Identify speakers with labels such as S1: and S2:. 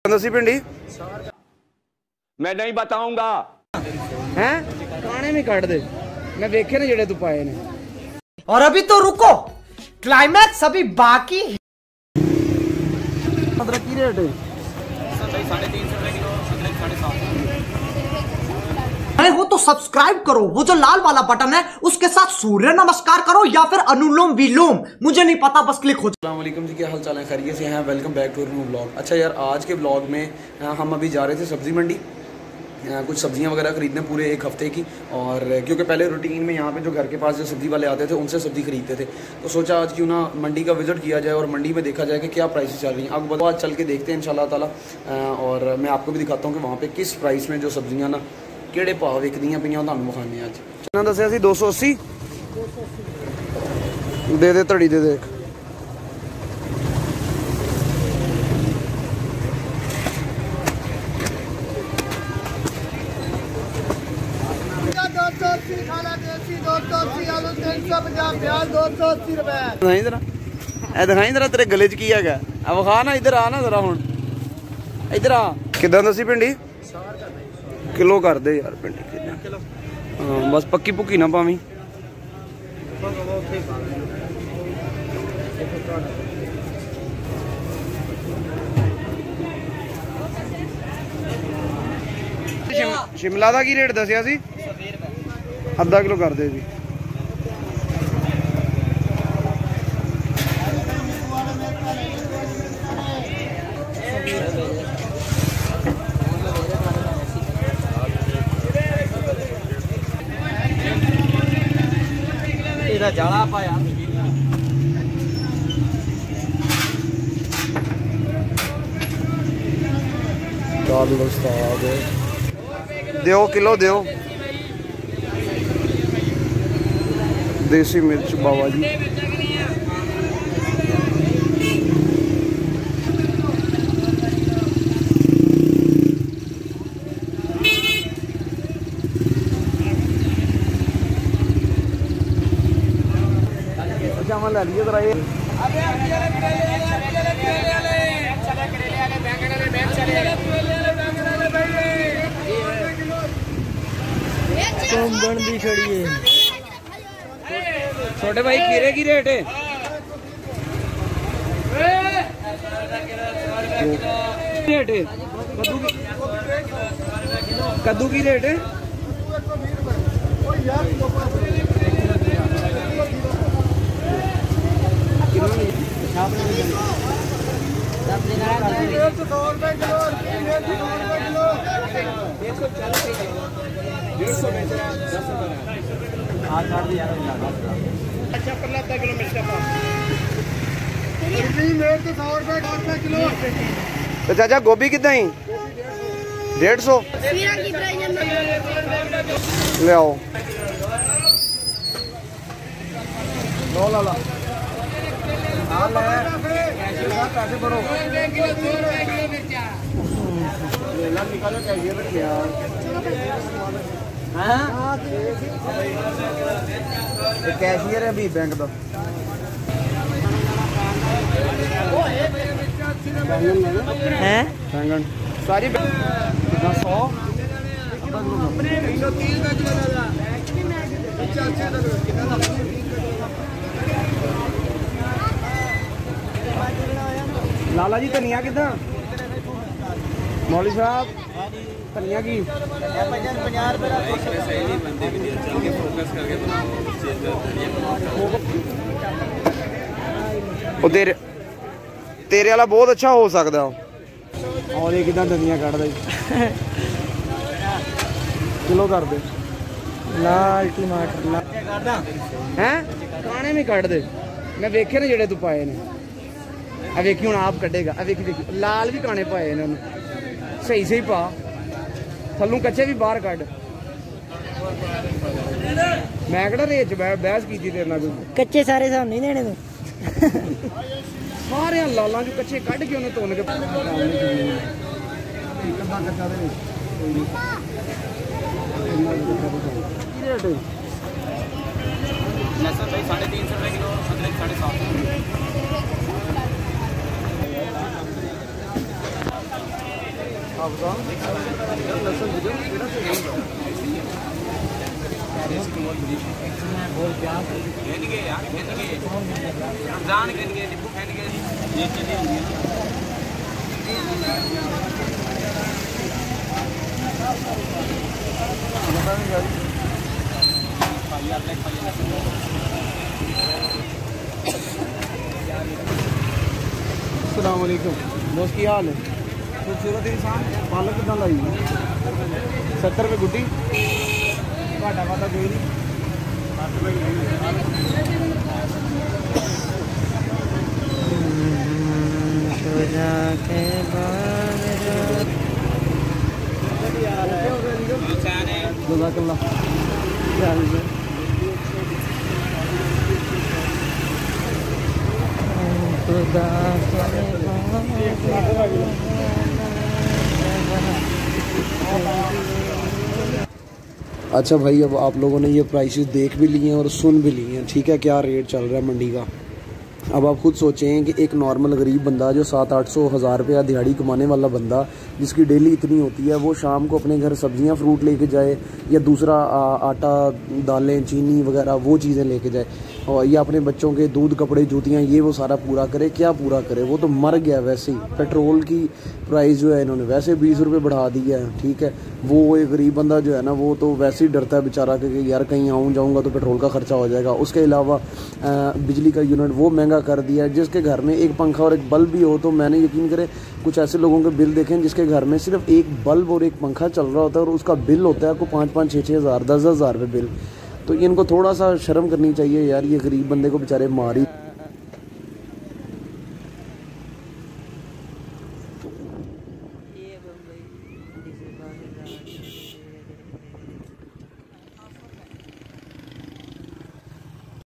S1: दसी भिंडी
S2: मैं नहीं बताऊंगा
S1: हैं खाने में काट दे मैं देखे ना जेड़े तू पाए ने।
S3: और अभी तो रुको, क्लाइमैक्स अभी बाकी है।
S1: अदरक की रेट है
S3: 350 हो तो सब्सक्राइब करो, वो जो लाल वाला बटन है उसके साथ सूर्य नमस्कार करो या फिर अनुलोम विलोम, मुझे नहीं पता, बस क्लिक हो।
S4: अस्सलाम वालेकुम जी, क्या हाल चाल है? खैरियत से हैं? Welcome back to new blog. अच्छा यार, आज के ब्लॉग में हम अभी जा रहे थे सब्ज़ी मंडी, कुछ सब्जियां वगैरह खरीदने पूरे एक हफ्ते की। और क्योंकि पहले रूटीन में यहाँ पे जो घर के पास जो सब्ज़ी वाले आते थे उनसे सब्ज़ी खरीदते थे, तो सोचा आज क्यों ना मंडी का विज़िट किया जाए और मंडी में देखा जाए कि क्या प्राइसेस चल रही हैं। अब बताओ, आज चल के देखते हैं इंशाल्लाह ताला, और मैं आपको भी दिखाता हूँ कि वहाँ पर किस प्राइस में जो सब्जियाँ ना किहड़े भाव विकदियां पईयां तुहानूं विखाने। अज
S1: चना दसिया सी 280 दे दे धड़ी दे दे। दिखाई जरा तेरे गले च की है विखा ना, इधर आ ना जरा, हुण इधर आ। किदां दसी भिंडी किलो कर दे यार भिंडी। हाँ बस पक्की भुक्की ना पावी। शिमला का की रेट दसिया सी? आधा किलो कर दे जी।
S3: जाला पाया
S1: दो किलो दो देसी मिर्च बाबा जी। चावल ला लिए जरा ये छोटे भाई खीरे की रेट है? रेट है कद्दू की रेट है? तो चाचा गोभी कितना ही? 150 ले आओ। लो ला पैसे भरो कैशियर है अभी बैंक का। बैंगन सारी 100 लाला जी धनिया कितना? मौली साहब धनिया की 50 रुपये। तेरे वाला बहुत अच्छा हो सकता। और ये कितना धनिया काट दे किलो कर दे। लाल टमाटर हैं खाने में काट दे मैं देखे ना जेड़े तू पाए ने। आ वेखी हूँ आप कटेगा। आ वेखी वेखी लाल भी काने पाए इन्होंने, सही सही पा, थल्लों कच्चे भी बाहर कट। मैं कड़ा रेच बहस की तेरे नाल,
S5: कच्चे सारे साहब नहीं देने तू
S1: सारे लालां जो कच्चे कट के उन्हें तोड़ के
S2: लहसुन भाई 350 रुपये किलो, अदरक 750।
S1: अस्सलाम वालेकुम दोस्त की हाल है। खूबसूरत इंसान पालक कितना लाई 70 रुपये गुड्डी घाटा वाटा कोई नहीं।
S4: अच्छा भाई, अब आप लोगों ने ये प्राइसेस देख भी लिए हैं और सुन भी लिए हैं, ठीक है, क्या रेट चल रहा है मंडी का। अब आप खुद सोचें कि एक नॉर्मल गरीब बंदा जो 700-800 हज़ार रुपया दिहाड़ी कमाने वाला बंदा जिसकी डेली इतनी होती है, वो शाम को अपने घर सब्जियां फ्रूट लेके जाए या दूसरा आटा दालें चीनी वगैरह वो चीज़ें लेके जाए, और या अपने बच्चों के दूध कपड़े जूतियाँ ये वो सारा पूरा करे, क्या पूरा करे? वो तो मर गया वैसे ही। पेट्रोल की प्राइस जो है इन्होंने वैसे 20 रुपये बढ़ा दी है, ठीक है। वो एक गरीब बंदा जो है ना, वो तो वैसे ही डरता है बेचारा कि यार कहीं आऊँ जाऊँगा तो पेट्रोल का खर्चा हो जाएगा। उसके अलावा बिजली का यूनिट वो महंगा कर दिया है। जिसके घर में एक पंखा और एक बल्ब भी हो, तो मैंने यकीन करें कुछ ऐसे लोगों के बिल देखें जिसके घर में सिर्फ एक बल्ब और एक पंखा चल रहा होता है और उसका बिल होता है आपको 5-5, 6-6 हज़ार, 10-10 हज़ार रुपये बिल। तो इनको थोड़ा सा शर्म करनी चाहिए यार, ये गरीब बंदे को बेचारे मारी